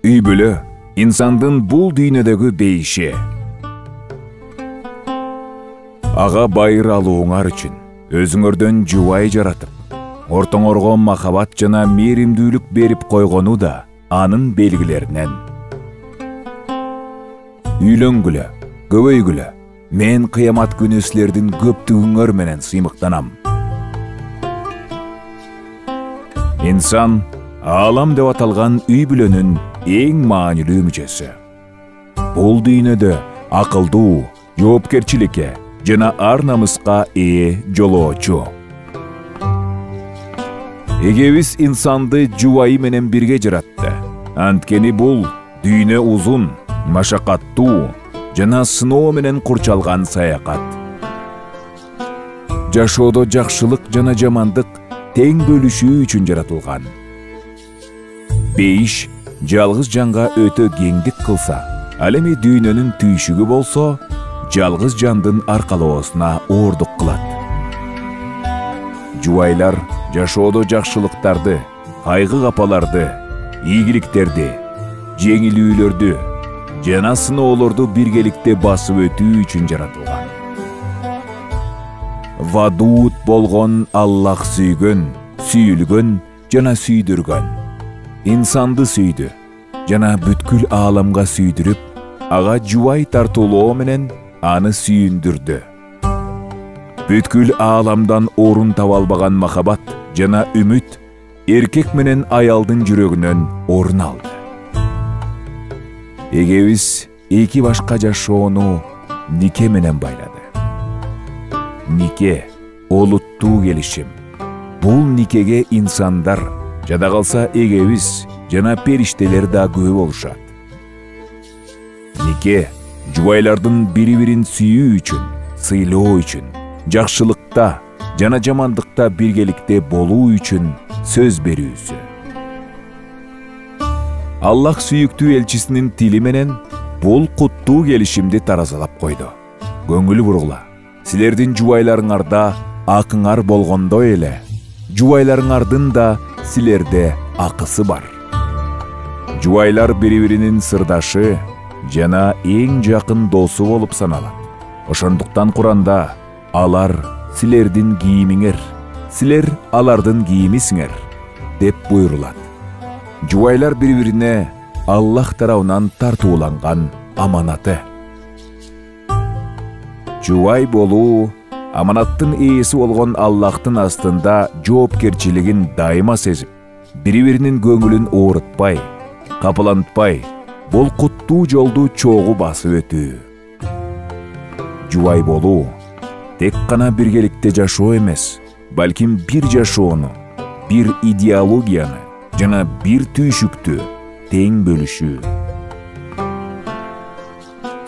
Үй бүлө insandын бул дүйнөдөгү бейиши. Ага байыр алууңар үчүн өзүңөрдөн жубай жаратып, ортоңорго махабат жана мээримдүүлүк берип койгону да анын белгилеринен. Үйлөнгүлө, көбөйгүлө, мен кыямат күнү силердин көптүгүңөр менен сыймыктанам. Инсан аалам деп аталган үй бүлөнүн эң маанилүү мүчөсү. Бул дүйнөдө акылдуу, жоопкерчиликке жана ар намыска ээ жолоочу. Эгебиз инсанды жубайы менен бирге жаратты. Анткени бул дүйнө узун, машакаттуу жана сыноо менен курчалган саякат. Жашоодо жакшылык жана жамандык тең бөлүшүү үчүн жаратылган. Бейиш жалгыз жанга өтө кеңдик кылса, ал эми дүйнөнүн түйшүгү болсо, жалгыз жандын аркалоосуна оордук кылат. Жубайлар жашоодо жакшылыктарды, кайгы капаларды, ийгиликтерди, жеңилүүлөрдү жана сыноолорду биргеликте басып өтүү үчүн жаратылган. Вадуут болгон Аллах сүйгөн, сүйүлгөн жана сүйдүргөн. Инсанды сүйдү жана бүткүл ааламга сүйдүрүп, ага жубай тартуулоо менен аны сүйүндүрдү. Бүткүл ааламдан орун таба албаган махабат жана үмүт эркек менен аялдын жүрөгүнөн орун алды. Эгебиз эки башка жашоону нике менен байлады. Нике олуттуу келишим. Бул никеге инсандар, жада калса эгебиз жана периштелер да күбө болушат. Нике жубайлардын бири-бирин сүйүү үчүн, сыйлоо үчүн, жакшылыкта жана жамандыкта биргеликте болуу үчүн сөз берүүсү. Аллах сүйүктүү элчисинин тили менен бул куттуу келишимди таразалап койду. Көңүл бургула, силердин жубайларыңарда акыңар болгондой эле, жубайларыңардын да силерде акысы бар. Жубайлар бири-биринин сырдашы жана эң жакын досу болуп саналат. Ошондуктан Куранда алар силердин кийимиңер, силер алардын кийимисиңер деп буйрулат. Жубайлар бири-бирине Аллах тарабынан тартууланган аманаты. Жубай болуу аманаттын ээси болгон Аллахтын астында жоопкерчилигин дайыма сезип, бири-биринин көңүлүн оорутпай, капылантпай, бул куттуу жолду чогуу басып өтүү. Жубай болуу тек гана биргеликте жашоо эмес, балким бир жашоону, бир идеологияны жана бир түйшүктү тең бөлүшүү.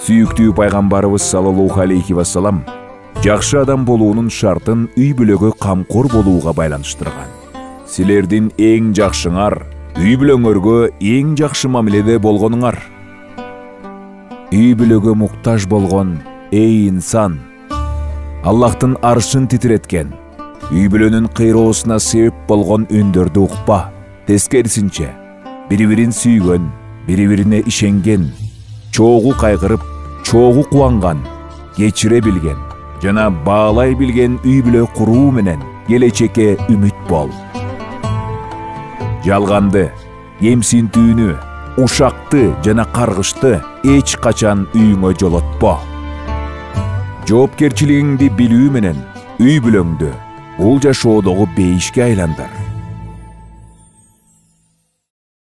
Сүйүктүү пайгамбарыбыз саллаллаху алейхи вассалам жакшы адам болуунун шартын үй бүлөгө камкор болууга байланыштырган. Силердин эң жакшыңар үй бүлөңөргө эң жакшы мамиледе болгонуңар. Үй бүлөгө муктаж болгон эй инсан, Аллахтын аршын титиреткен, үй бүлөнүн кыйроосуна себеп болгон үндөрдү укпа. Тескерисинче, бири-бирин сүйгөн, бири-бирине ишенген, чогуу кайгырып, чогуу кубанган, кечире билген жана баалай билген үй бүлө куруу менен келечекке үмүт бол. Жалганды, кемсинтүүнү, ушакты жана каргышты эч качан үйүңө жолотпо. Жоопкерчилигиңди билүү менен үй бүлөңдү бул жашоодогу бейишке айландар.